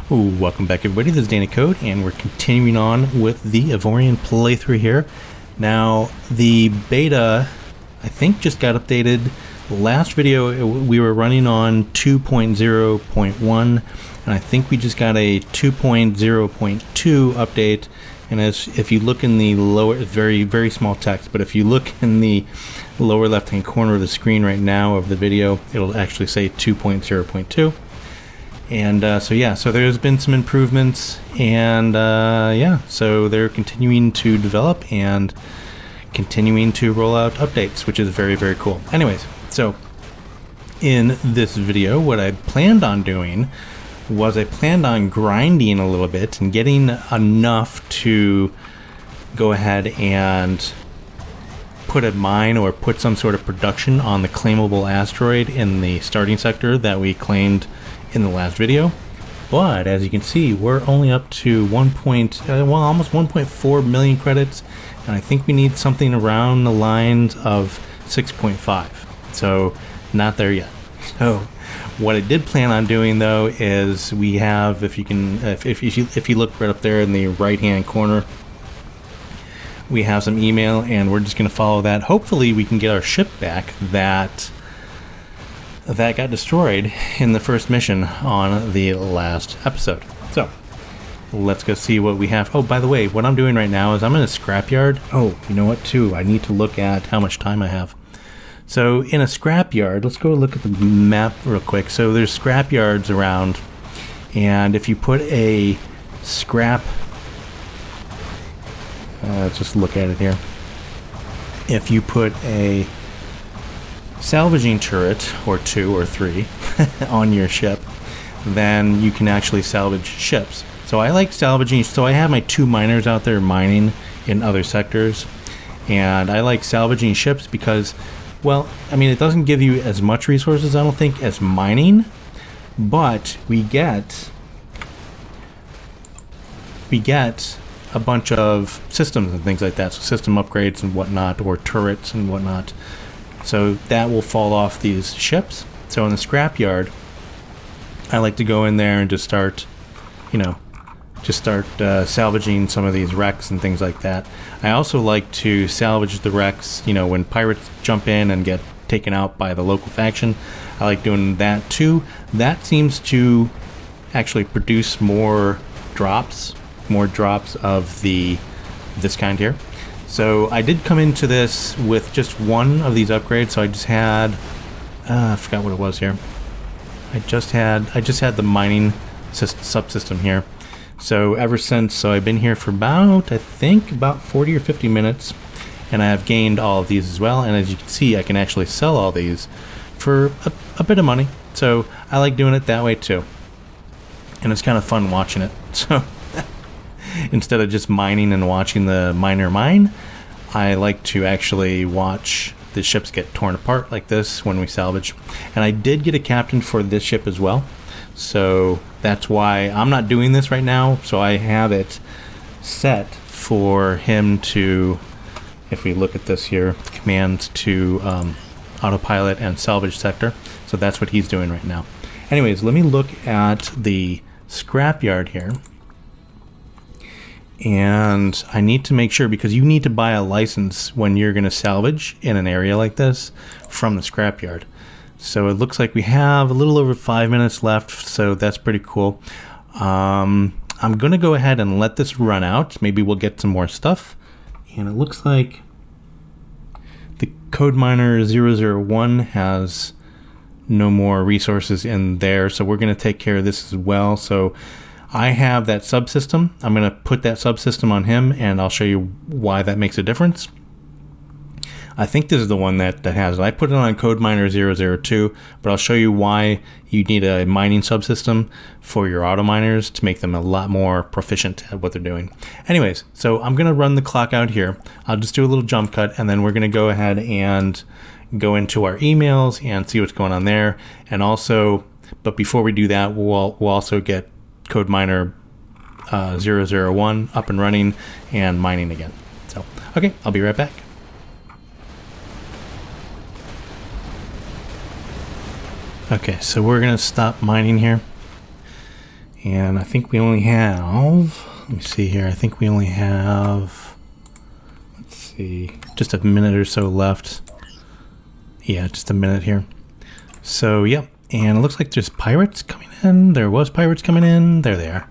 Welcome back everybody, this is DannyCode, and we're continuing on with the Avorion playthrough here. Now, the beta, I think, just got updated. Last video, we were running on 2.0.1, and I think we just got a 2.0.2 update. And if you look in the lower, very, very small text, but if you look in the lower left-hand corner of the screen right now of the video, it'll actually say 2.0.2. And so there's been some improvements, and so they're continuing to develop and continuing to roll out updates, which is very, very cool. Anyways, so in this video, what I planned on doing was I planned on grinding a little bit and getting enough to go ahead and put a mine or put some sort of production on the claimable asteroid in the starting sector that we claimed in the last video. But as you can see, we're only up to almost 1.4 million credits, and I think we need something around the lines of 6.5. So not there yet. So what I did plan on doing though is we have, if you look right up there in the right hand corner, we have some email, and we're just going to follow that. Hopefully we can get our ship back that got destroyed in the first mission on the last episode. So let's go see what we have. Oh, by the way, what I'm doing right now is I'm in a scrapyard. Oh, you know what too? I need to look at how much time I have. So in a scrapyard, let's go look at the map real quick. So there's scrapyards around, and if you put a scrap, let's just look at it here. If you put a salvaging turret or 2 or 3 on your ship, then you can actually salvage ships. So I like salvaging, so I have my 2 miners out there mining in other sectors, and I like salvaging ships because, well, I mean, it doesn't give you as much resources, I don't think, as mining, but we get a bunch of systems and things like that, so system upgrades and whatnot, or turrets and whatnot. So that will fall off these ships. So in the scrapyard, I like to go in there and just start salvaging some of these wrecks and things like that. I also like to salvage the wrecks, when pirates jump in and get taken out by the local faction. I like doing that too. That seems to actually produce more drops of this kind here. So I did come into this with just one of these upgrades. So I just had, I forgot what it was here. I just had the mining subsystem here. So ever since, so I've been here for about 40 or 50 minutes, and I have gained all of these as well. And as you can see, I can actually sell all these for a bit of money. So I like doing it that way too. And it's kind of fun watching it. So instead of just mining and watching the miner mine, I like to actually watch the ships get torn apart like this when we salvage. And I did get a captain for this ship as well, so that's why I'm not doing this right now. So I have it set for him to, if we look at this here, commands to autopilot and salvage sector. So that's what he's doing right now. Anyways, let me look at the scrapyard here. And I need to make sure, because you need to buy a license when you're going to salvage in an area like this from the scrapyard. So it looks like we have a little over 5 minutes left, so that's pretty cool. I'm going to go ahead and let this run out. Maybe we'll get some more stuff. And it looks like the code miner 001 has no more resources in there, so we're going to take care of this as well. So I have that subsystem. I'm going to put that subsystem on him, and I'll show you why that makes a difference. I think this is the one that has it. I put it on CodeMiner 002, but I'll show you why you need a mining subsystem for your auto miners to make them a lot more proficient at what they're doing. Anyways, so I'm going to run the clock out here. I'll just do a little jump cut, and then we're going to go ahead and go into our emails and see what's going on there. And also, but before we do that, we'll also get CodeMiner 001 up and running and mining again. So, okay, I'll be right back. Okay, so we're going to stop mining here. And I think we only have, let me see here, I think we only have, let's see, just a minute or so left. Yeah, just a minute here. So, yep, and it looks like there's pirates coming in. There was pirates coming in. There they are.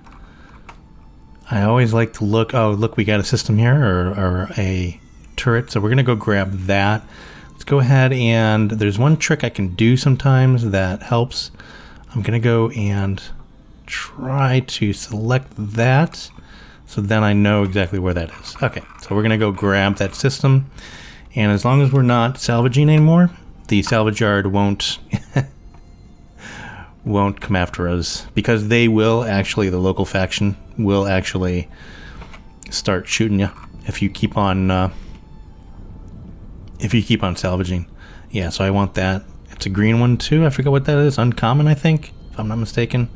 I always like to look, oh, look, we got a system here, or a turret, so we're going to go grab that. Let's go ahead, and there's one trick I can do sometimes that helps. I'm going to go and try to select that, so then I know exactly where that is. Okay, so we're going to go grab that system, and as long as we're not salvaging anymore, the salvage yard won't won't come after us, because they will actually, the local faction will actually start shooting you if you keep on salvaging. Yeah, so I want that. It's a green one too. I forget what that is. Uncommon, I think, if I'm not mistaken.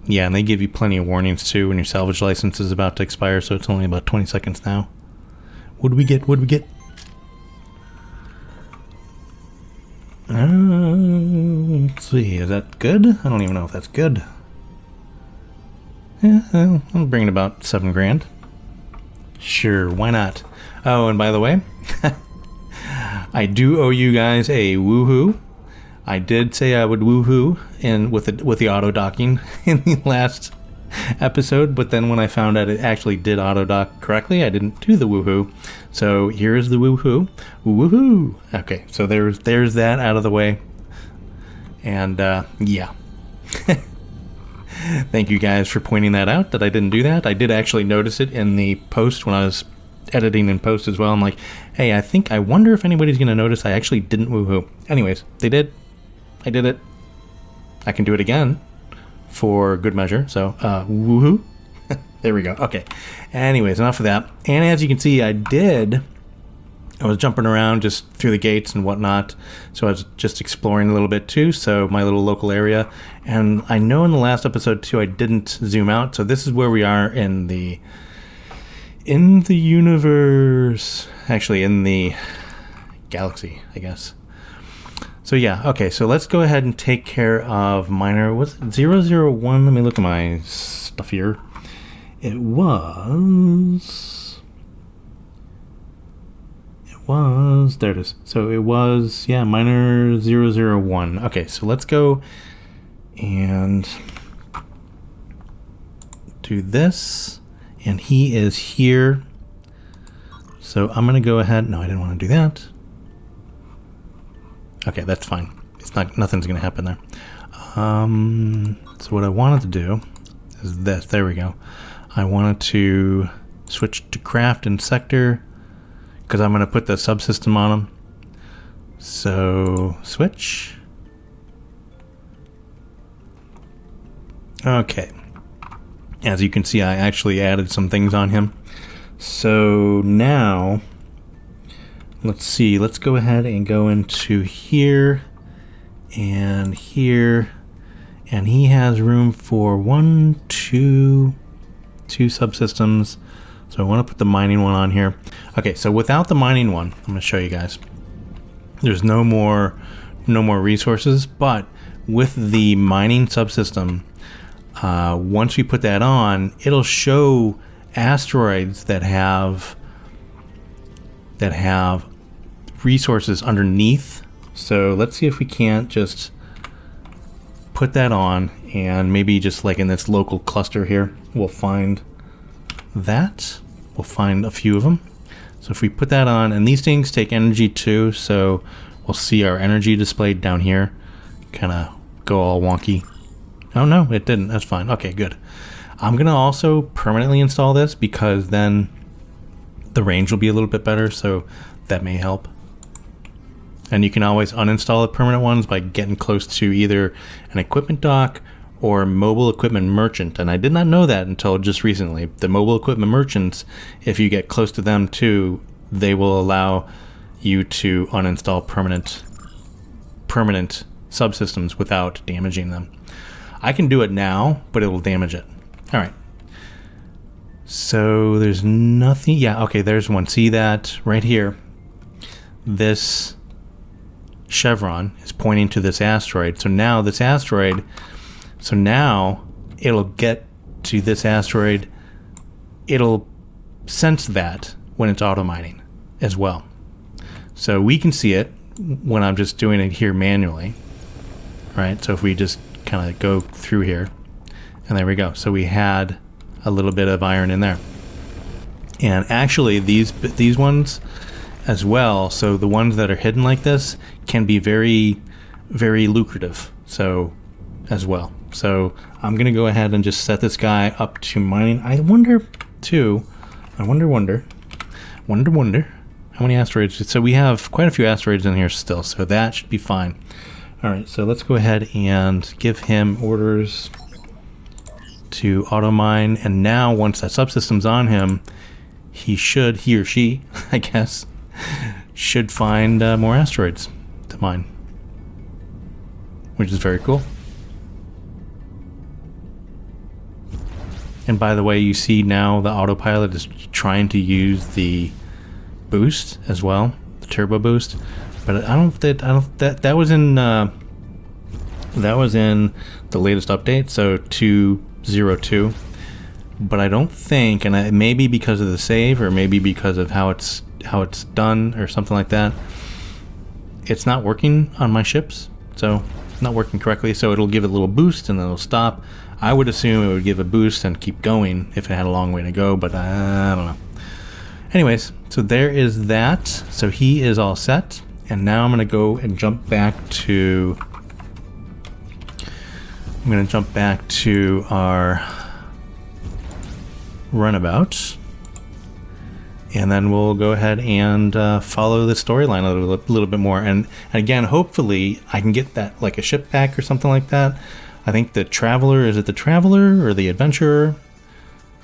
Yeah, and they give you plenty of warnings too when your salvage license is about to expire, so it's only about 20 seconds now. What do we get? What do we get? Let's see, is that good? I don't even know if that's good. Yeah, I'll bring it about 7 grand. Sure, why not? Oh, and by the way, I do owe you guys a woohoo. I did say I would woohoo with the auto docking in the last episode, but then when I found out it actually did auto dock correctly, I didn't do the woohoo. So here's the woohoo. Woohoo! Okay, so there's that out of the way. And yeah. Thank you guys for pointing that out, that I didn't do that. I did actually notice it in the post when I was editing in post as well. I'm like, hey, I wonder if anybody's going to notice I actually didn't woohoo. Anyways, they did. I did it. I can do it again for good measure. So, woohoo. There we go. Okay. Anyways, enough of that. And as you can see, I was jumping around just through the gates and whatnot. So I was just exploring a little bit too. So my little local area. And I know in the last episode too, I didn't zoom out. So this is where we are in the universe. Actually, in the galaxy, I guess. So yeah, okay, so let's go ahead and take care of miner. Was it 001? Let me look at my stuff here. It was, there it is. So it was, yeah, miner 001. Okay, so let's go and do this. And he is here. So I'm gonna go ahead, no, I didn't want to do that. Okay, that's fine. Nothing's gonna happen there. So what I wanted to do is this. There we go. I wanted to switch to craft and sector because I'm gonna put the subsystem on them. So switch. Okay. As you can see, I actually added some things on him. So now, let's see, let's go ahead and go into here and here, and he has room for two subsystems. So I want to put the mining one on here. Okay, so without the mining one, I'm going to show you guys. There's no more resources, but with the mining subsystem, once we put that on, it'll show asteroids that have resources underneath. So let's see if we can't just put that on, and maybe just like in this local cluster here, we'll find that. We'll find a few of them. So if we put that on, and these things take energy too, so we'll see our energy displayed down here kind of go all wonky. Oh no, it didn't. That's fine. Okay, good. I'm gonna also permanently install this because then the range will be a little bit better, so that may help. And you can always uninstall the permanent ones by getting close to either an equipment dock or mobile equipment merchant. And I did not know that until just recently. The mobile equipment merchants, if you get close to them too, they will allow you to uninstall permanent subsystems without damaging them. I can do it now, but it will damage it. All right. So there's nothing. Yeah, okay, there's one. See that right here? This chevron is pointing to this asteroid. So now this asteroid, so now it'll get to this asteroid. It'll sense that when it's auto mining as well. So we can see it when I'm just doing it here manually, right? So if we just kind of go through here, and there we go. So we had a little bit of iron in there. And actually these ones as well, so the ones that are hidden like this can be very, very lucrative, so as well. So I'm gonna go ahead and just set this guy up to mining. I wonder how many asteroids. So we have quite a few asteroids in here still, so that should be fine. All right, so let's go ahead and give him orders to auto mine. And now once that subsystem's on him, he or she, I guess, should find more asteroids to mine, which is very cool. And by the way, you see now the autopilot is trying to use the boost as well, the turbo boost. But that was in the latest update, so 2.02. But I don't think, and it may be because of the save, or maybe because of how it's done, or something like that. It's not working on my ships, so it's not working correctly. So it'll give it a little boost and then it'll stop. I would assume it would give a boost and keep going if it had a long way to go, but I don't know. Anyways, so there is that. So he is all set, and now I'm going to go and jump back to our runabout, and then we'll go ahead and follow the storyline a little bit more. And again, hopefully I can get that, like a ship back or something like that. I think the Traveler, is it the Traveler or the Adventurer?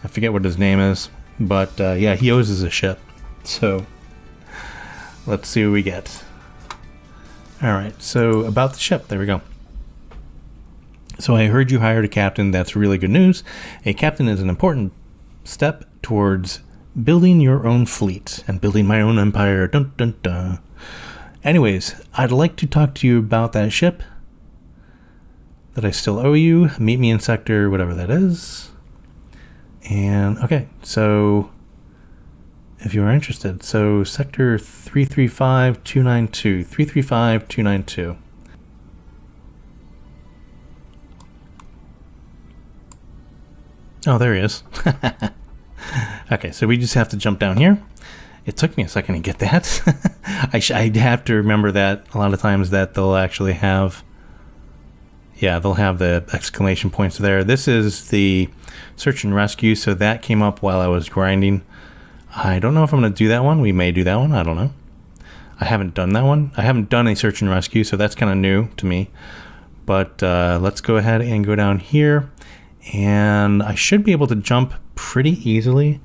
I forget what his name is, but yeah, he owes us a ship. So let's see what we get. All right, so about the ship, there we go. So I heard you hired a captain. That's really good news. A captain is an important step towards building your own fleet and building my own empire. Dun, dun, dun. Anyways, I'd like to talk to you about that ship that I still owe you. Meet me in sector whatever that is. And okay, so if you are interested, so sector 335-292, 335-292. Oh, there he is. Okay, so we just have to jump down here. It took me a second to get that. I'd have to remember that a lot of times that they'll actually have, yeah, they'll have the exclamation points there. This is the search and rescue, so that came up while I was grinding. I don't know if I'm going to do that one. We may do that one. I don't know. I haven't done that one. I haven't done a search and rescue, so that's kind of new to me. But let's go ahead and go down here. And I should be able to jump pretty easily.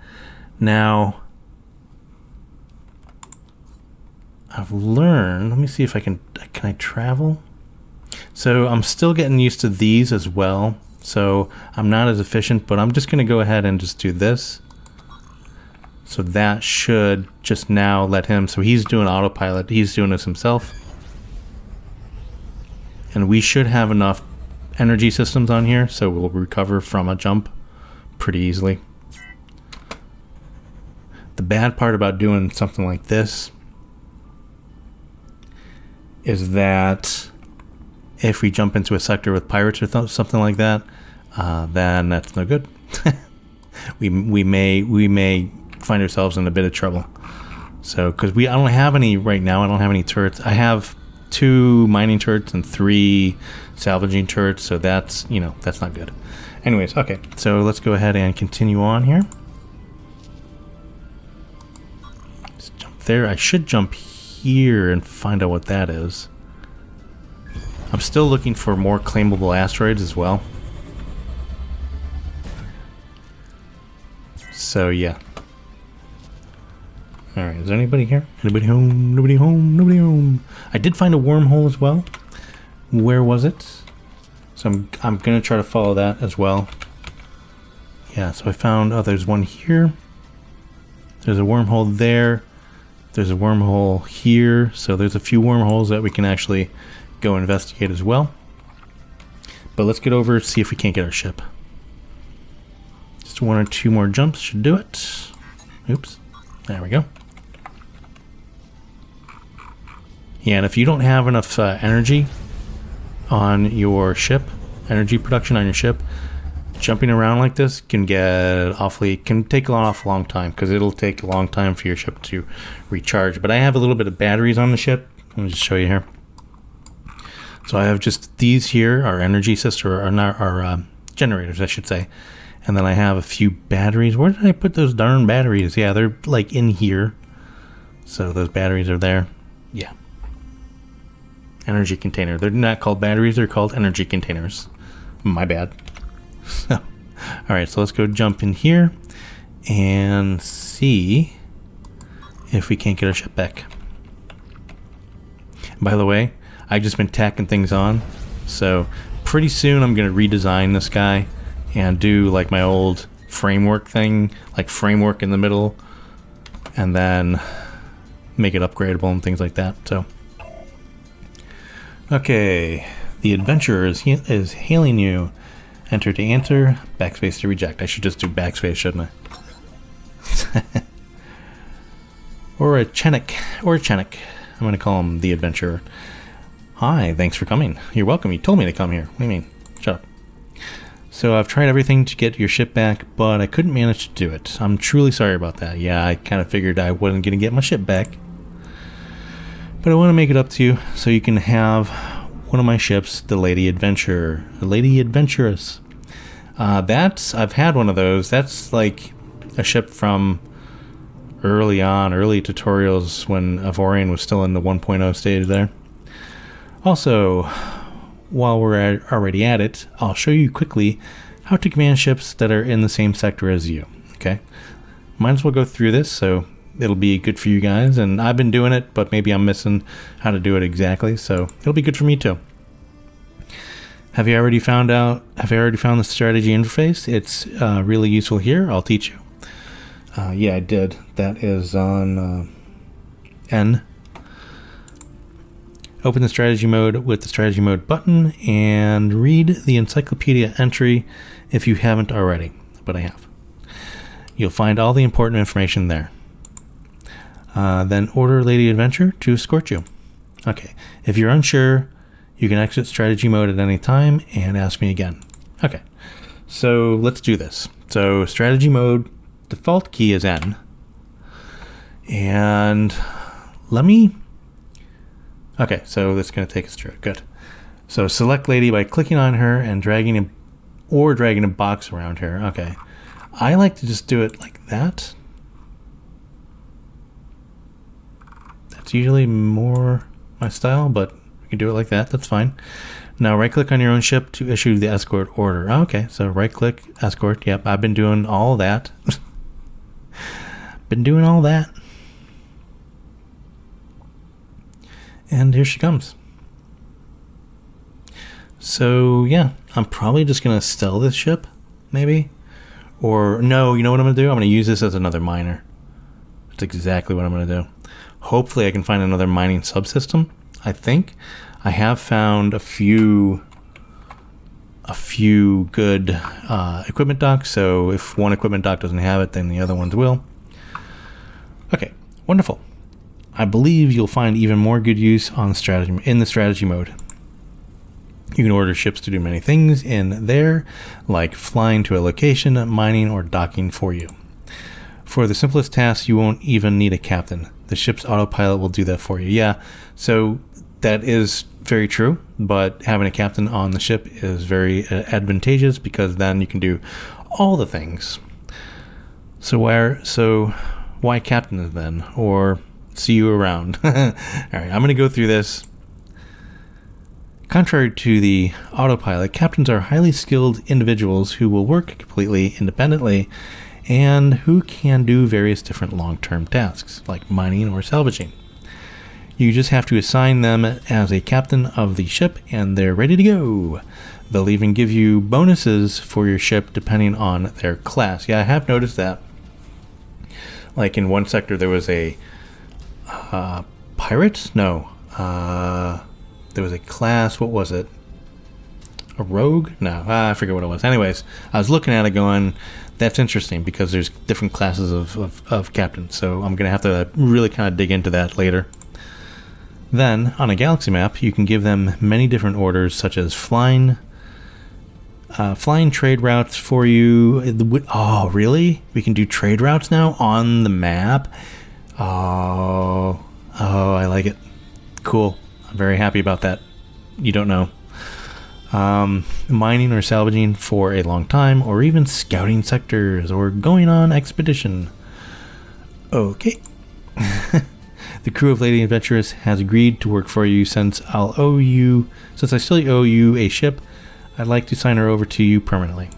Now, I've learned, let me see if can I travel? So I'm still getting used to these as well. So I'm not as efficient, but I'm just going to go ahead and just do this. So that should just now let him, so he's doing autopilot. He's doing this himself. And we should have enough energy systems on here, so we'll recover from a jump pretty easily. The bad part about doing something like this is that if we jump into a sector with pirates or something like that, then that's no good. we may find ourselves in a bit of trouble. So because I don't have any right now. I don't have any turrets. I have 2 mining turrets and 3 salvaging turrets, so that's, that's not good. Anyways, okay, so let's go ahead and continue on here. Just jump there. I should jump here and find out what that is. I'm still looking for more claimable asteroids as well. So yeah. Alright, is there anybody here? Anybody home? Nobody home? Nobody home. I did find a wormhole as well. Where was it? So I'm gonna try to follow that as well. Yeah, so I found, oh, there's one here. There's a wormhole there. There's a wormhole here, so there's a few wormholes that we can actually go investigate as well. But let's get over, see if we can't get our ship. Just 1 or 2 more jumps should do it. Oops. There we go. Yeah, and if you don't have enough energy on your ship, energy production on your ship, jumping around like this can take an awful long time, because it'll take a long time for your ship to recharge. But I have a little bit of batteries on the ship. Let me just show you here. So I have just these here, our energy system, or our generators, I should say. And then I have a few batteries. Where did I put those darn batteries? Yeah, they're like in here. So those batteries are there. Yeah. Energy container. They're not called batteries, they're called energy containers. My bad. So, alright, so let's go jump in here and see if we can't get our ship back. By the way, I've just been tacking things on, so pretty soon I'm going to redesign this guy and do like my old framework thing, like framework in the middle, and then make it upgradable and things like that. So, okay, the adventurer is hailing you. Enter to answer, backspace to reject. I should just do backspace, shouldn't I? Or a Chenik. I'm going to call him the adventurer. Hi, thanks for coming. You're welcome. You told me to come here. What do you mean? Shut up. So I've tried everything to get your ship back, but I couldn't manage to do it. I'm truly sorry about that. Yeah, I kind of figured I wasn't going to get my ship back. But I want to make it up to you so you can have one of my ships, the Lady Adventurer. The Lady Adventurous. I've had one of those. That's like a ship from early tutorials when Avorion was still in the 1.0 stage there. Also, while we're already at it, I'll show you quickly how to command ships that are in the same sector as you. Okay? Might as well go through this, so it'll be good for you guys. And I've been doing it, but maybe I'm missing how to do it exactly, so it'll be good for me too. Have you already found the strategy interface? It's really useful here. I'll teach you. Yeah, I did. That is on N. Open the strategy mode with the strategy mode button and read the encyclopedia entry if you haven't already, but I have. You'll find all the important information there. Then order Lady Adventure to escort you. Okay, if you're unsure, you can exit strategy mode at any time and ask me again. Okay, so let's do this. So strategy mode, default key is N. And okay, so that's going to take us through it. Good. So select Lady by clicking on her and dragging a box around her. Okay. I like to just do it like that. That's usually more my style, but we can do it like that. That's fine. Now right-click on your own ship to issue the escort order. Okay, so right-click, escort. Yep, I've been doing all that. And here she comes. So yeah, I'm probably just gonna sell this ship, maybe. Or no, you know what I'm gonna do? I'm gonna use this as another miner. That's exactly what I'm gonna do. Hopefully I can find another mining subsystem. I think I have found a few good equipment docks. So if one equipment dock doesn't have it, then the other ones will. Okay, wonderful. I believe you'll find even more good use in the strategy mode. You can order ships to do many things in there, like flying to a location, mining, or docking for you. For the simplest tasks, you won't even need a captain. The ship's autopilot will do that for you. Yeah, so that is very true, but having a captain on the ship is very advantageous because then you can do all the things. So why captain then? Or see you around. All right, I'm going to go through this. Contrary to the autopilot, captains are highly skilled individuals who will work completely independently and who can do various different long-term tasks, like mining or salvaging. You just have to assign them as a captain of the ship and they're ready to go. They'll even give you bonuses for your ship depending on their class. Yeah, I have noticed that. Like in one sector there was a Pirate? No. There was a class. What was it? A rogue? No, I forget what it was. Anyways, I was looking at it going, that's interesting because there's different classes of captains. So I'm going to have to really kind of dig into that later. Then, on a galaxy map, you can give them many different orders, such as flying trade routes for you. Oh, really? We can do trade routes now on the map? Oh, I like it. Cool. I'm very happy about that. You don't know. Mining or salvaging for a long time, or even scouting sectors, or going on expedition. Okay. The crew of Lady Adventurous has agreed to work for you since I still owe you a ship. I'd like to sign her over to you permanently.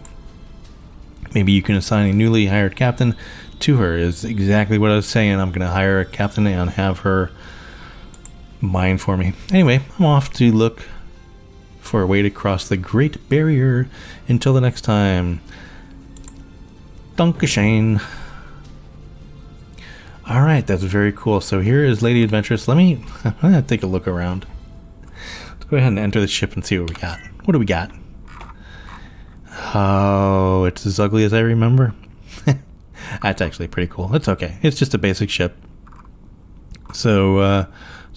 Maybe you can assign a newly hired captain to her. Is exactly what I was saying. I'm going to hire a captain and have her mine for me. Anyway, I'm off to look for a way to cross the Great Barrier. Until the next time. Dankeschön. Alright, that's very cool. So here is Lady Adventurous. I'm gonna take a look around. Let's go ahead and enter the ship and see what we got. What do we got? Oh, it's as ugly as I remember. That's actually pretty cool. It's okay. It's just a basic ship. So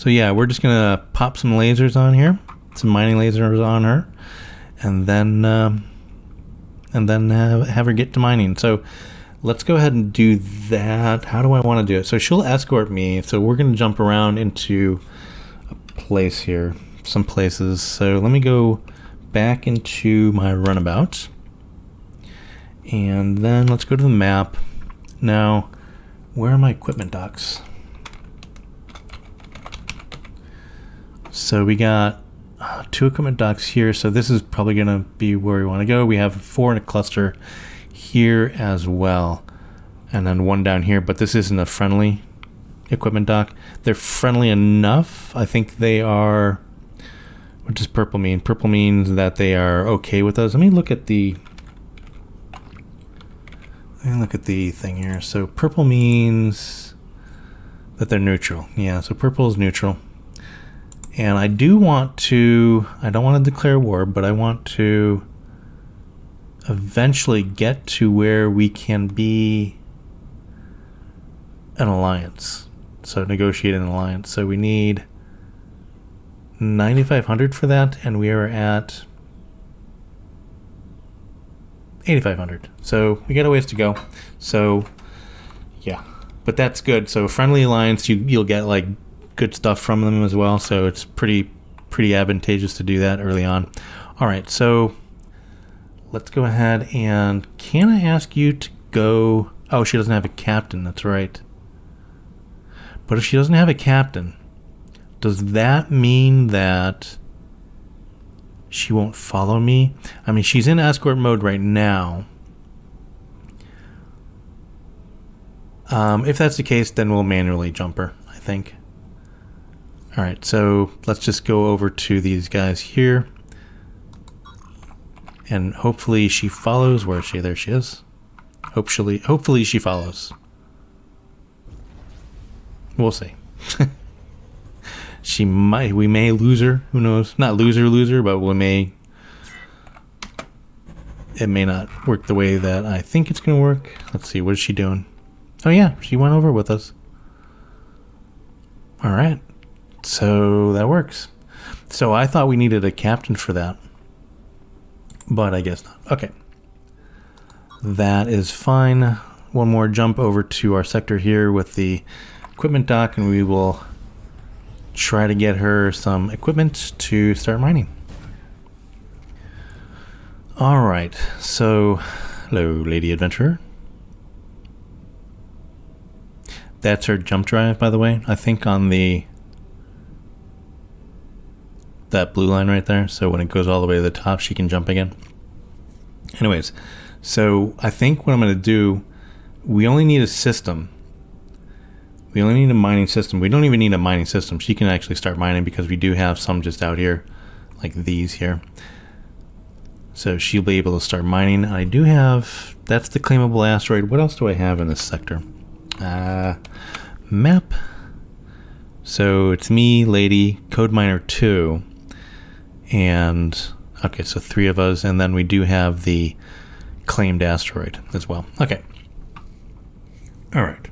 yeah, we're just gonna pop some lasers on here. Some mining lasers on her. And then have her get to mining. So let's go ahead and do that. How do I want to do it? So she'll escort me. So we're going to jump around into a place here. Some places. So let me go back into my runabout. And then let's go to the map. Now, where are my equipment docks? So we got 2 equipment docks here. So this is probably going to be where we want to go. We have 4 in a cluster here as well, and then 1 down here, but this isn't a friendly equipment dock. They're friendly enough. I think they are. What does purple mean? Purple means that they are okay with us. Let me look at the thing here. So purple means that they're neutral. Yeah, so purple is neutral. And I don't want to declare war, but I want to eventually get to where we can be an alliance. So negotiate an alliance. So we need 9,500 for that, and we are at 8,500. So we got a ways to go. So yeah, but that's good. So friendly alliance, you'll get like good stuff from them as well. So it's pretty advantageous to do that early on. All right, so let's go ahead and can I ask you to go? Oh, she doesn't have a captain. That's right. But if she doesn't have a captain, does that mean that she won't follow me? I mean, she's in escort mode right now. If that's the case, then we'll manually jump her, I think. All right, so let's just go over to these guys here. And hopefully she follows. Where is she? There she is. Hopefully she follows. We'll see. We may lose her. Who knows? Not lose her, but it may not work the way that I think it's going to work. Let's see. What is she doing? Oh yeah, she went over with us. All right. So that works. So I thought we needed a captain for that, but I guess not. Okay. That is fine. One more jump over to our sector here with the equipment dock, and we will try to get her some equipment to start mining. All right. So, hello, Lady Adventurer. That's her jump drive, by the way. I think on that blue line right there. So when it goes all the way to the top, she can jump again. Anyways, so I think what I'm going to do, we only need a system. We only need a mining system. We don't even need a mining system. She can actually start mining because we do have some just out here, like these here. So she'll be able to start mining. I do have, that's the claimable asteroid. What else do I have in this sector? Map. So it's me, Lady, CodeMiner2, and okay, so 3 of us, and then we do have the claimed asteroid as well. Okay. All right.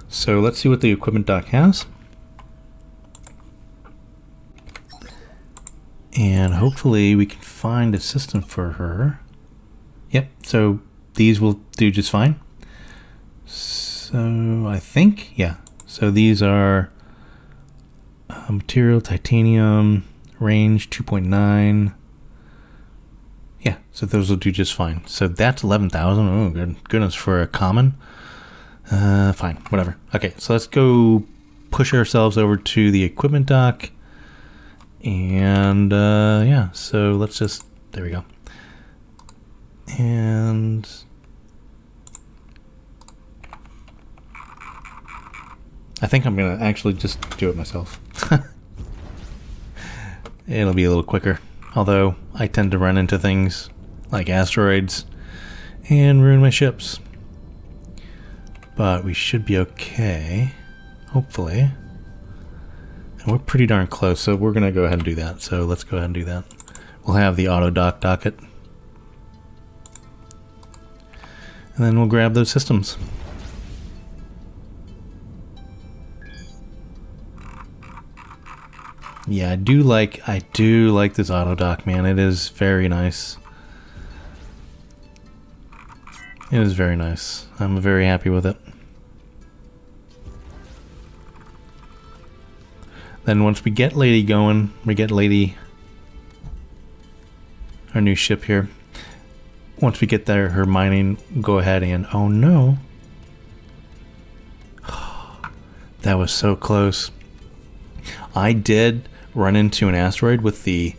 So let's see what the equipment dock has. And hopefully we can find a system for her. Yep, so these will do just fine. So I think, yeah. So these are material, titanium, range 2.9. Yeah, so those will do just fine. So that's 11,000. Oh, goodness, for a common. Fine, whatever. Okay, so let's go push ourselves over to the equipment dock. And yeah, so let's just, there we go. And I think I'm gonna actually just do it myself. It'll be a little quicker, although I tend to run into things like asteroids and ruin my ships. But we should be okay, hopefully. And we're pretty darn close, so we're gonna go ahead and do that. So let's go ahead and do that. We'll have the auto docket. And then we'll grab those systems. Yeah, I do like this auto dock, man. It is very nice. It is very nice. I'm very happy with it. Then once we get Lady going, we get Lady, our new ship here. Once we get there, her mining, go ahead and, oh no. That was so close. I did run into an asteroid with the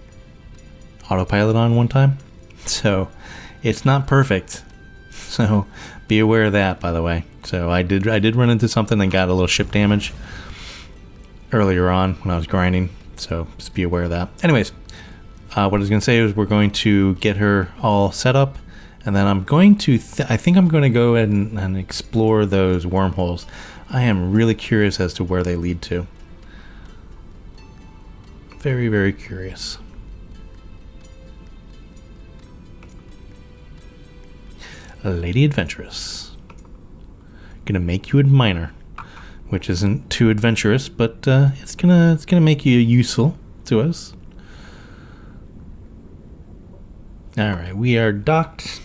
autopilot on one time. So it's not perfect. So be aware of that, by the way. So I did run into something and got a little ship damage earlier on when I was grinding. So just be aware of that. Anyways, what I was going to say is we're going to get her all set up. And then I'm going to, I think I'm going to go ahead and explore those wormholes. I am really curious as to where they lead to. Very, very curious. Lady Adventurous. Gonna make you a miner, which isn't too adventurous, but it's gonna make you useful to us. All right, we are docked.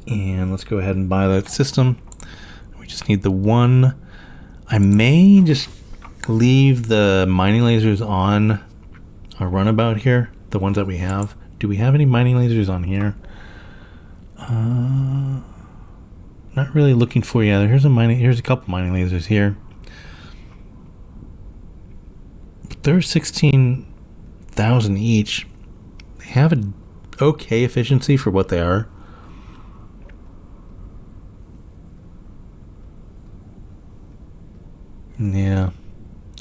And let's go ahead and buy that system. We just need the one. I may just leave the mining lasers on our runabout here, the ones that we have. Do we have any mining lasers on here? Not really looking for you. Here's a couple mining lasers here. But they're 16,000 each. They have an okay efficiency for what they are. Yeah.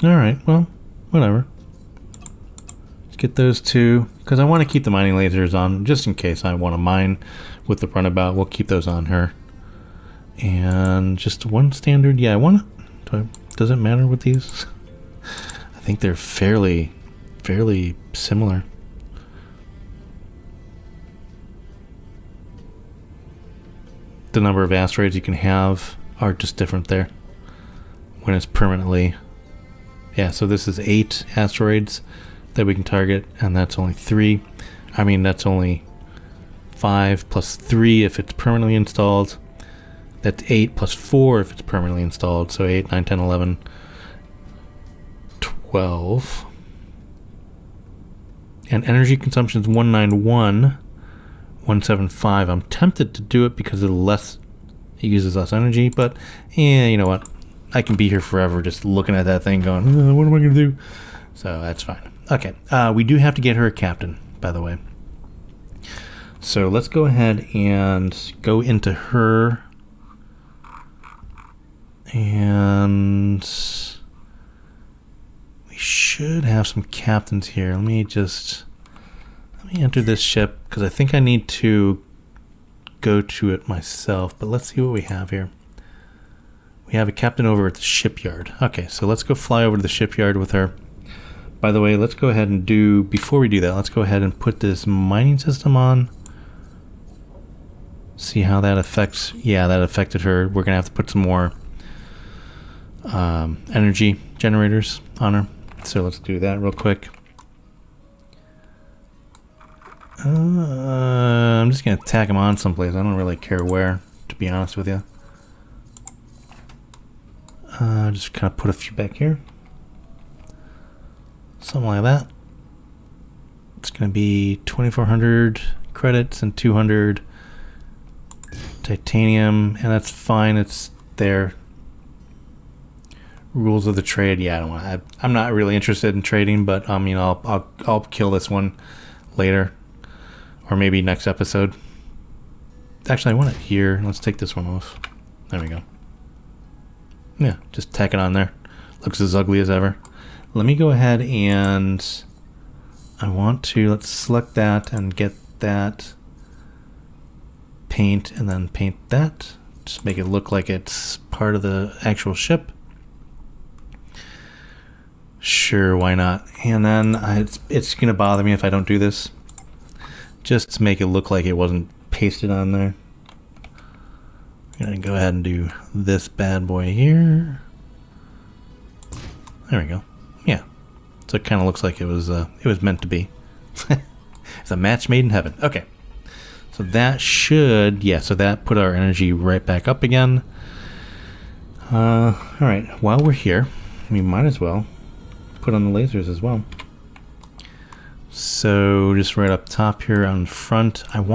Alright, well, whatever. Let's get those two, because I want to keep the mining lasers on, just in case I want to mine with the runabout. We'll keep those on her. And just one standard, yeah, I want to, does it matter with these? I think they're fairly similar. The number of asteroids you can have are just different there. When it's permanently, yeah, so this is 8 asteroids that we can target, and that's only 3. I mean, that's only 5 plus 3 if it's permanently installed. That's 8 plus 4 if it's permanently installed. So 8, 9, 10, 11, 12. And energy consumption is 191, 175. I'm tempted to do it because of the less it uses less energy, but yeah, you know what? I can be here forever just looking at that thing going, what am I going to do? So that's fine. Okay, we do have to get her a captain, by the way. So let's go ahead and go into her. And we should have some captains here. Let me enter this ship, because I think I need to go to it myself. But let's see what we have here. We have a captain over at the shipyard. Okay, so let's go fly over to the shipyard with her. By the way, let's go ahead and do, before we do that, let's go ahead and put this mining system on. See how that affects, yeah, that affected her. We're gonna have to put some more energy generators on her. So let's do that real quick. I'm just gonna tack them on someplace. I don't really care where, to be honest with you. Just kind of put a few back here. Something like that. It's going to be 2,400 credits and 200 titanium, and that's fine. It's there. Rules of the trade. Yeah, I don't want. I'm not really interested in trading, but I mean, I'll kill this one later, or maybe next episode. Actually, I want it here. Let's take this one off. There we go. Yeah, just tack it on there. Looks as ugly as ever. Let me go ahead and I want to, let's select that and get that paint and then paint that. Just make it look like it's part of the actual ship. Sure, why not? And then it's going to bother me if I don't do this. Just to make it look like it wasn't pasted on there. I'm going to go ahead and do this bad boy here. There we go. Yeah, so it kind of looks like it was meant to be. It's a match made in heaven. Okay, so that should, yeah, so that put our energy right back up again. All right, while we're here, we might as well put on the lasers as well. So just right up top here on front, I'm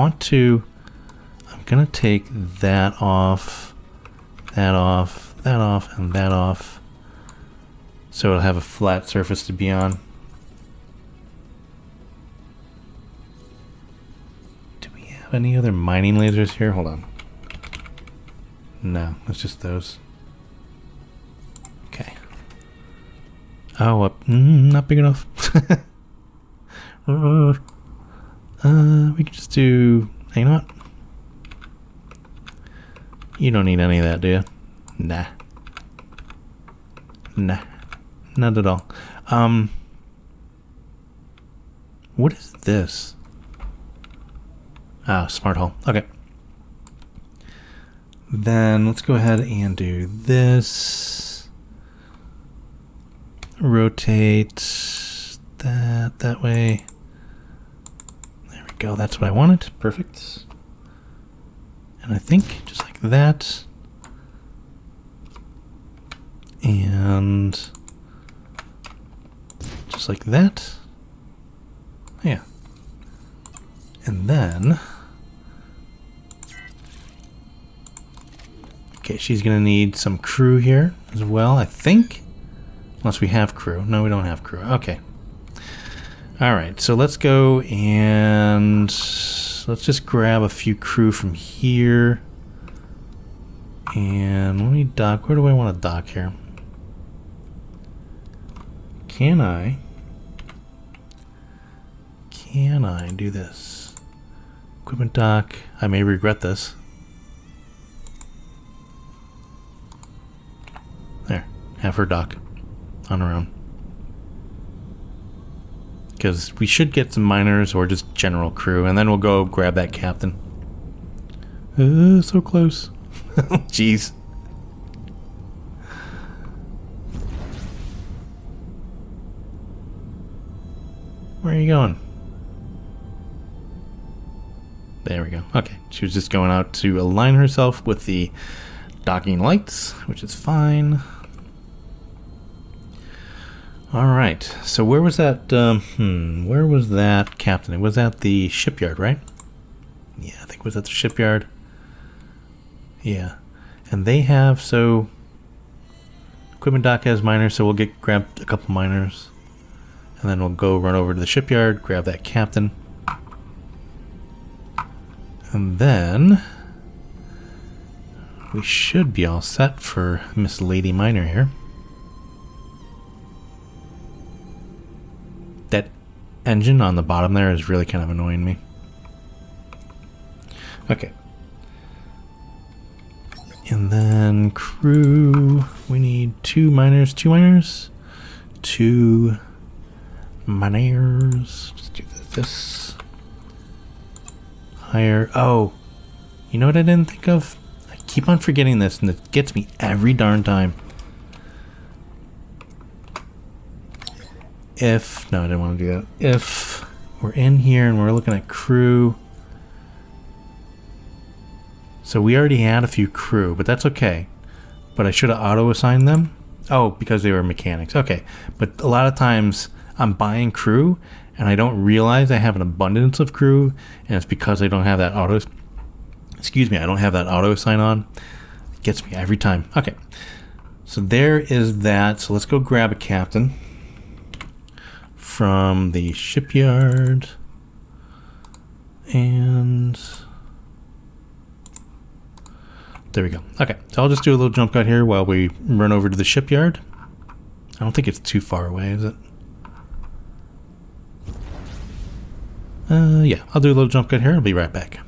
gonna take that off, that off, that off, and that off. So it'll have a flat surface to be on. Do we have any other mining lasers here? Hold on. No, it's just those. Okay. Oh, not big enough. We can just do, you know what? You don't need any of that, do you? Nah. Nah. Not at all. What is this? Ah, smart hull. Okay. Then let's go ahead and do this. Rotate that way. There we go. That's what I wanted. Perfect. And I think just like that. And just like that. Yeah. And then, okay, she's gonna need some crew here as well, I think. Unless we have crew. No, we don't have crew. Okay. Alright, so let's go and let's just grab a few crew from here. And let me dock. Where do I want to dock here? Can I do this? Equipment dock. I may regret this. There. Have her dock on her own. Because we should get some miners or just general crew, and then we'll go grab that captain. So close. Jeez. Where are you going? There we go. Okay, she was just going out to align herself with the docking lights, which is fine. Alright, so where was that, where was that captain? It was at the shipyard, right? Yeah, I think it was at the shipyard. Yeah, and they have, so, equipment dock has miners, so we'll grab a couple miners. And then we'll go run over to the shipyard, grab that captain. And then we should be all set for Miss Lady Miner here. That engine on the bottom there is really kind of annoying me. Okay. And then crew, we need 2 miners, 2 miners, 2 miners. Just do this. Hire, oh, you know what I didn't think of? I keep on forgetting this and it gets me every darn time. If, no, I didn't want to do that. If we're in here and we're looking at crew. So we already had a few crew, but that's okay. But I should have auto-assigned them. Oh, because they were mechanics. Okay. But a lot of times I'm buying crew and I don't realize I have an abundance of crew, and it's because I don't have that auto... Excuse me, I don't have that auto-assign on. It gets me every time. Okay. So there is that. So let's go grab a captain from the shipyard. And... there we go. Okay, so I'll just do a little jump cut here while we run over to the shipyard. I don't think it's too far away, is it? Yeah, I'll do a little jump cut here. I'll be right back.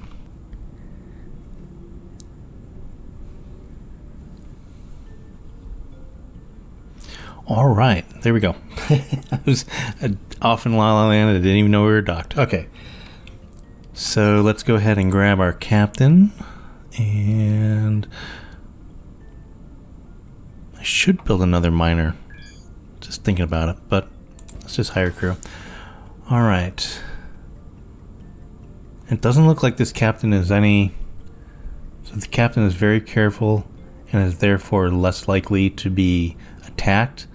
All right, there we go. I was off in La La Land. I didn't even know we were docked. Okay, so let's go ahead and grab our captain. And I should build another miner. Just thinking about it, but let's just hire crew. All right. It doesn't look like this captain is any... So the captain is very careful and is therefore less likely to be attacked,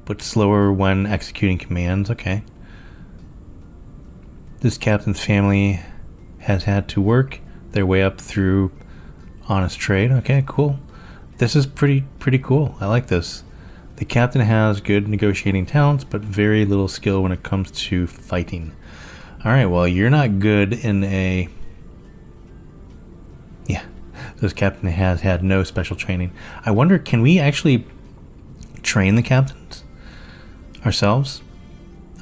but slower when executing commands. Okay. This captain's family has had to work their way up through honest trade. Okay, cool. This is pretty cool. I like this. The captain has good negotiating talents, but very little skill when it comes to fighting. Alright, well, you're not good in a... Yeah, this captain has had no special training. I wonder, can we actually train the captains ourselves?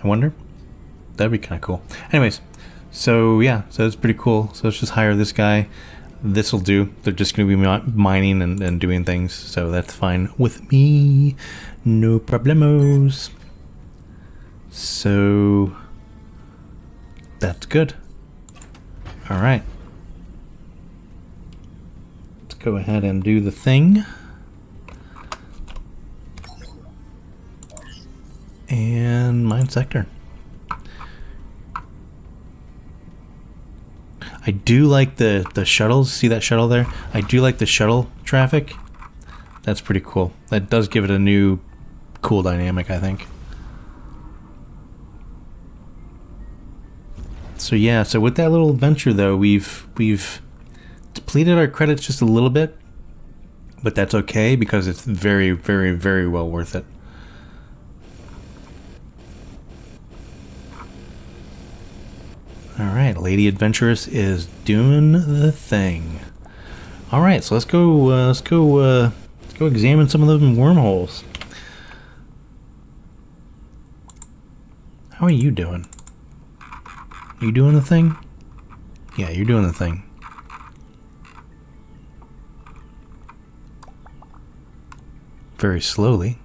I wonder. That'd be kind of cool. Anyways, so yeah, so it's pretty cool. So let's just hire this guy. This'll do. They're just going to be mining and doing things, so that's fine with me. No problemos. So that's good. All right. Let's go ahead and do the thing. And mine sector. I do like the shuttles. See that shuttle there? I do like the shuttle traffic. That's pretty cool. That does give it a new cool dynamic, I think. So yeah, so with that little adventure though, we've depleted our credits just a little bit, but that's okay because it's very, very, very well worth it. Alright, Lady Adventurous is doing the thing. Alright, so let's go examine some of those wormholes. How are you doing? You doing the thing? Yeah, you're doing the thing. Very slowly.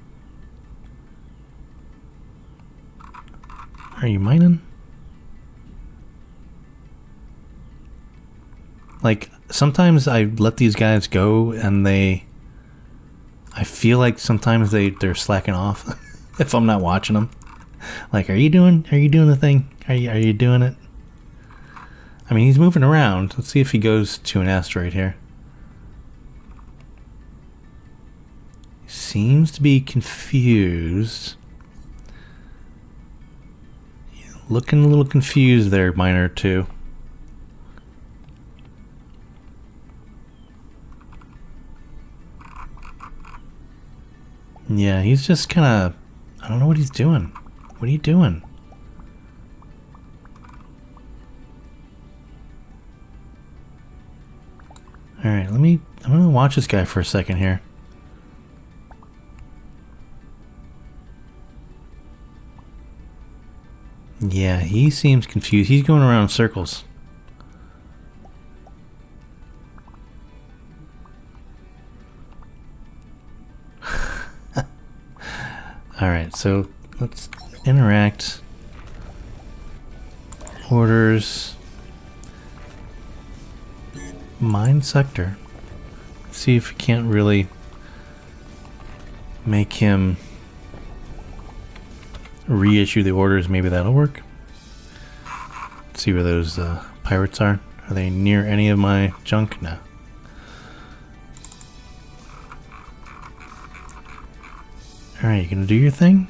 Are you mining? Like, sometimes I let these guys go and I feel like sometimes they're slacking off if I'm not watching them. Like, are you doing the thing? Are you doing it? I mean, he's moving around. Let's see if he goes to an asteroid here. He seems to be confused. Looking a little confused there, Miner 2. Yeah, he's just kind of... I don't know what he's doing. What are you doing? Alright, I'm gonna watch this guy for a second here. Yeah, he seems confused. He's going around in circles. Alright, so let's interact. Orders. Mine sector. See if we can't really make him reissue the orders. Maybe that'll work. Let's see where those pirates are. Are they near any of my junk? No. Alright, you gonna do your thing?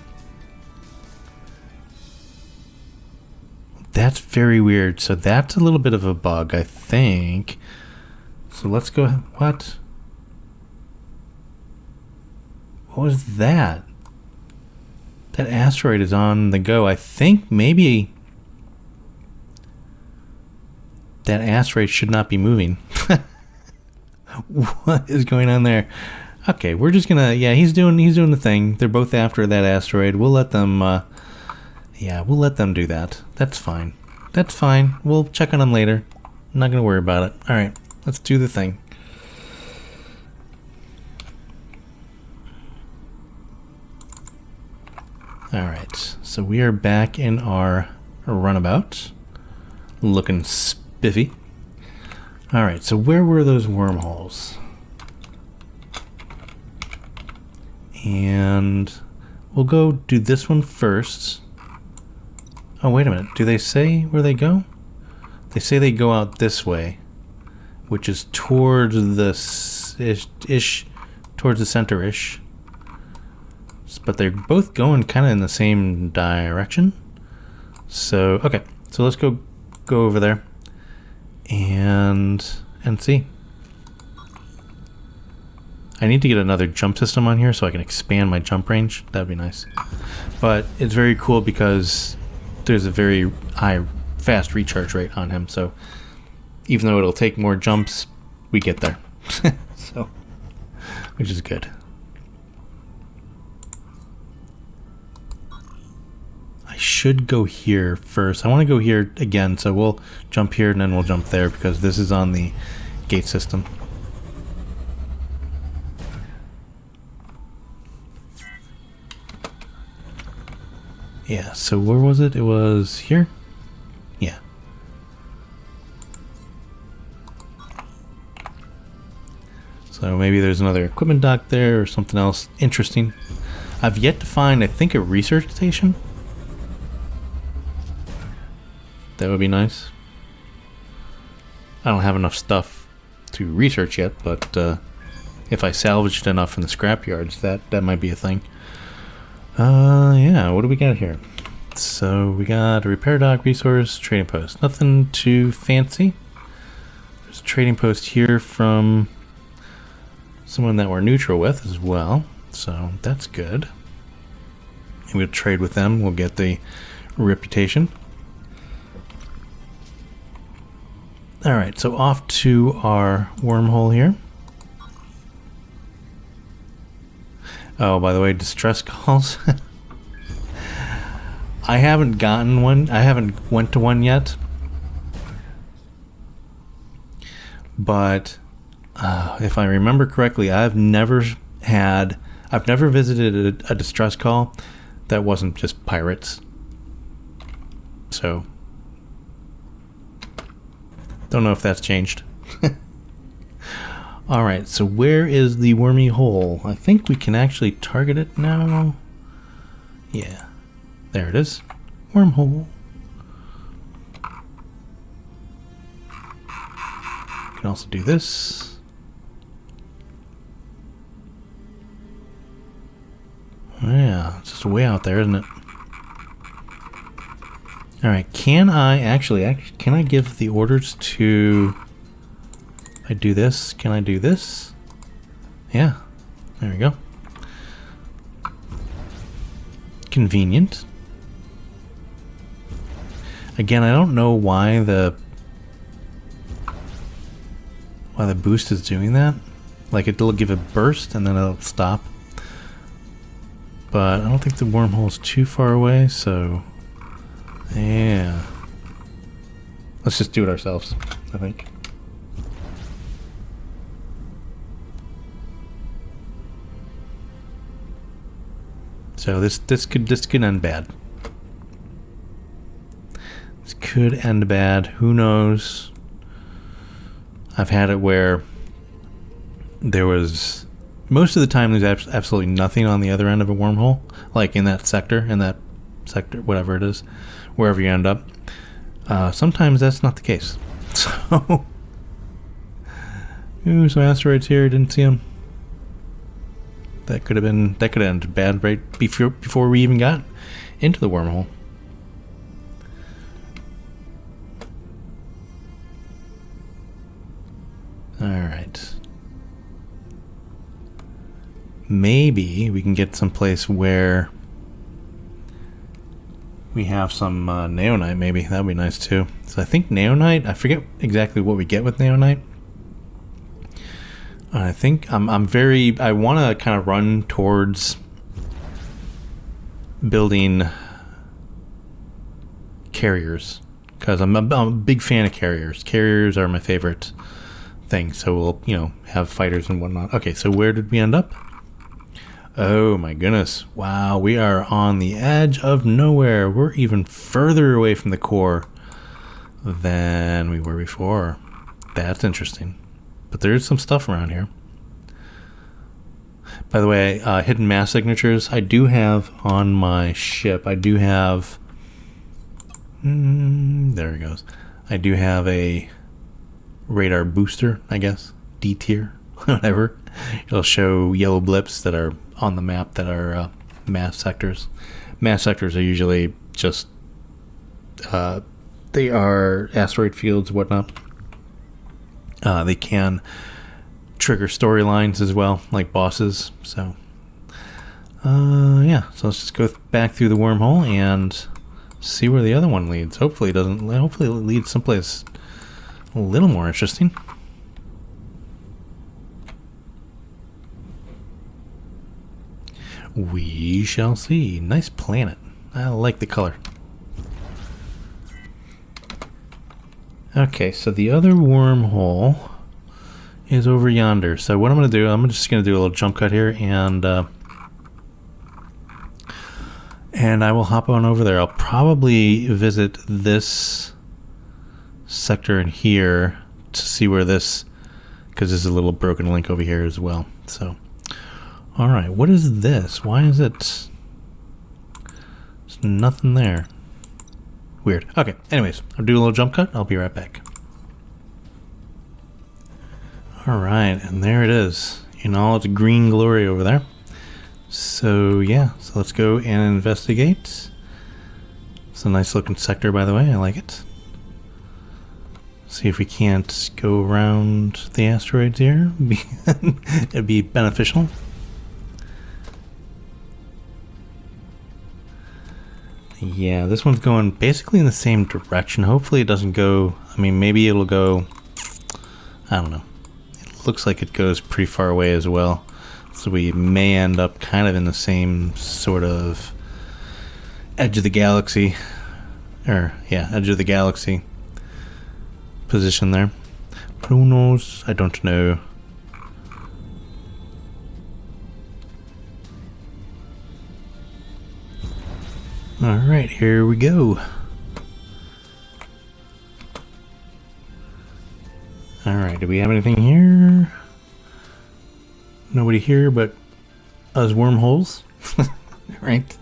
That's very weird. So that's a little bit of a bug, I think. So let's go. What? What was that? That asteroid is on the go. I think maybe that asteroid should not be moving. What is going on there? Okay, we're just gonna. Yeah, he's doing the thing. They're both after that asteroid. We'll let them. Yeah, we'll let them do that. That's fine. That's fine. We'll check on them later. I'm not gonna worry about it. All right, let's do the thing. All right, so we are back in our runabout, looking spiffy. All right, so where were those wormholes? And we'll go do this one first. Oh, wait a minute. Do they say where they go? They say they go out this way, which is towards the towards the center-ish. But they're both going kind of in the same direction. So, okay. So let's go over there and see. I need to get another jump system on here so I can expand my jump range. That'd be nice. But it's very cool because there's a very high, fast recharge rate on him. So even though it'll take more jumps, we get there. So, which is good. I should go here first. I want to go here again, so we'll jump here and then we'll jump there because this is on the gate system. Yeah, so where was it? It was here? Yeah. So maybe there's another equipment dock there or something else interesting. I've yet to find, I think, a research station. That would be nice. I don't have enough stuff to research yet, but if I salvaged enough in the scrapyards, that might be a thing. Yeah, what do we got here? So we got a repair dock, resource, trading post. Nothing too fancy. There's a trading post here from someone that we're neutral with as well. So that's good. And we'll trade with them. We'll get the reputation. Alright, so off to our wormhole here. Oh, by the way, distress calls. I haven't gotten one. I haven't went to one yet. But if I remember correctly, I've never visited a distress call that wasn't just pirates. So don't know if that's changed. Alright, so where is the wormy hole? I think we can actually target it now. Yeah, there it is. Wormhole. We can also do this. Yeah, it's just way out there, isn't it? Alright, can I give the orders to... I do this. Can I do this? Yeah. There we go. Convenient. Again, I don't know why the boost is doing that. Like it'll give a burst and then it'll stop. But I don't think the wormhole is too far away, so yeah. Let's just do it ourselves, I think. So this could end bad. This could end bad. Who knows? I've had it where there was, most of the time there's absolutely nothing on the other end of a wormhole, like in that sector, whatever it is, wherever you end up. Sometimes that's not the case. So, ooh, some asteroids here. Didn't see them. That could have ended bad right before we even got into the wormhole. All right. Maybe we can get someplace where we have some neonite. Maybe that would be nice too. So I think neonite. I forget exactly what we get with neonite. I think I want to kind of run towards building carriers, because I'm a big fan of carriers. Carriers are my favorite thing. So we'll, have fighters and whatnot. Okay, so where did we end up? Oh my goodness. Wow, we are on the edge of nowhere. We're even further away from the core than we were before. That's interesting. But there is some stuff around here. By the way, hidden mass signatures, I do have on my ship. I do have... there it goes. I do have a radar booster, I guess. D tier, whatever. It'll show yellow blips that are on the map that are mass sectors. Mass sectors are usually just... they are asteroid fields, whatnot. They can trigger storylines as well, like bosses. So, yeah. So let's just go back through the wormhole and see where the other one leads. Hopefully it leads someplace a little more interesting. We shall see. Nice planet. I like the color. Okay, so the other wormhole is over yonder. So what I'm going to do, I'm just going to do a little jump cut here, and I will hop on over there. I'll probably visit this sector in here to see where this, because there's a little broken link over here as well. So, all right, what is this? Why is it? There's nothing there. Weird. Okay, anyways, I'll do a little jump cut. I'll be right back. Alright, and there it is in all its green glory over there. So, yeah, so let's go and investigate. It's a nice looking sector, by the way. I like it. See if we can't go around the asteroids here. It'd be beneficial. Yeah, this one's going basically in the same direction. Hopefully it doesn't go... I mean, maybe it'll go... I don't know. It looks like it goes pretty far away as well. So we may end up kind of in the same sort of edge of the galaxy. Or, yeah, edge of the galaxy position there. But who knows? I don't know. Alright, here we go. Alright, do we have anything here? Nobody here but us wormholes. Right?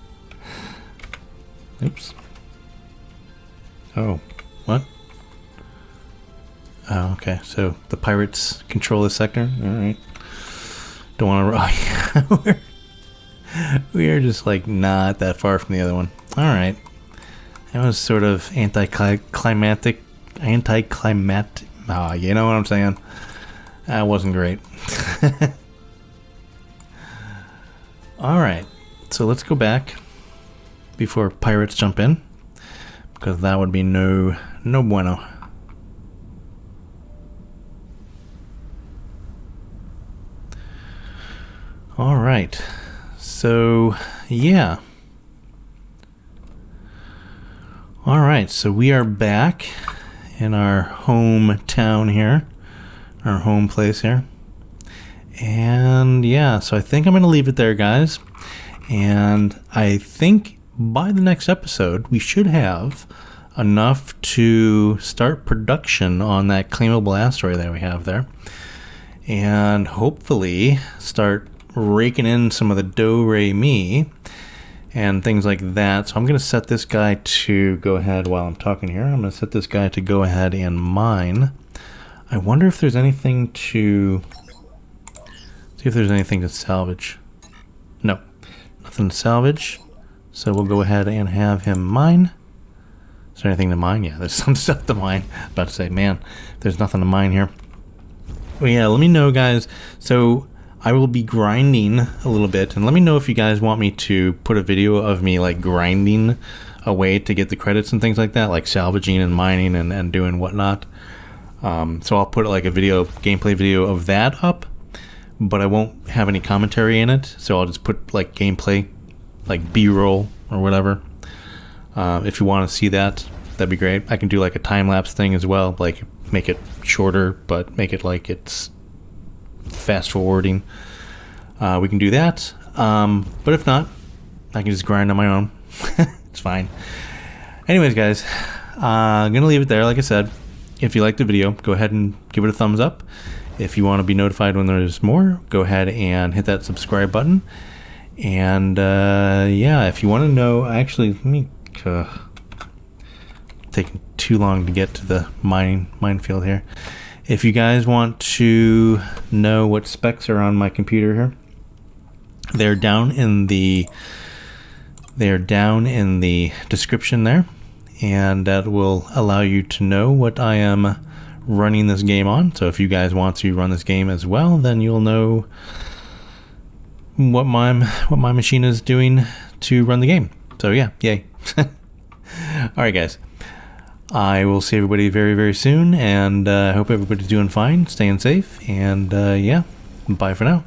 Oops. Oh, what? Oh, okay, so the pirates control this sector? Alright. Don't want to... We are just like not that far from the other one. Alright. That was sort of anticlimactic. Ah, you know what I'm saying? That wasn't great. Alright. So let's go back before pirates jump in, because that would be no bueno. Alright. So, yeah. Alright, so we are back in our hometown here, our home place here. And yeah, so I think I'm going to leave it there, guys. And I think by the next episode, we should have enough to start production on that claimable asteroid that we have there. And hopefully start raking in some of the do-re-mi and things like that. So I'm going to set this guy to go ahead while I'm talking here. I'm going to set this guy to go ahead and mine. I wonder if there's anything to... see if there's anything to salvage. No, nothing to salvage. So we'll go ahead and have him mine. Is there anything to mine? Yeah, there's some stuff to mine. About to say, man, there's nothing to mine here. Well, yeah, let me know, guys. So I will be grinding a little bit, and let me know if you guys want me to put a video of me like grinding away to get the credits and things like that, like salvaging and mining and doing whatnot. So I'll put like a video, gameplay video of that up, but I won't have any commentary in it. So I'll just put like gameplay, like B-roll or whatever. If you want to see that, that'd be great. I can do like a time-lapse thing as well, like make it shorter, but make it like it's fast-forwarding. We can do that. But if not, I can just grind on my own. It's fine. Anyways, guys, I'm going to leave it there. Like I said, if you liked the video, go ahead and give it a thumbs up. If you want to be notified when there's more, go ahead and hit that subscribe button. And yeah, if you want to know, actually, let me taking too long to get to the minefield here. If you guys want to know what specs are on my computer here, they're down in the description there, and that will allow you to know what I am running this game on. So if you guys want to run this game as well, then you'll know what my machine is doing to run the game. So yeah, yay. Alright, guys, I will see everybody very, very soon, and I hope everybody's doing fine, staying safe, and yeah, bye for now.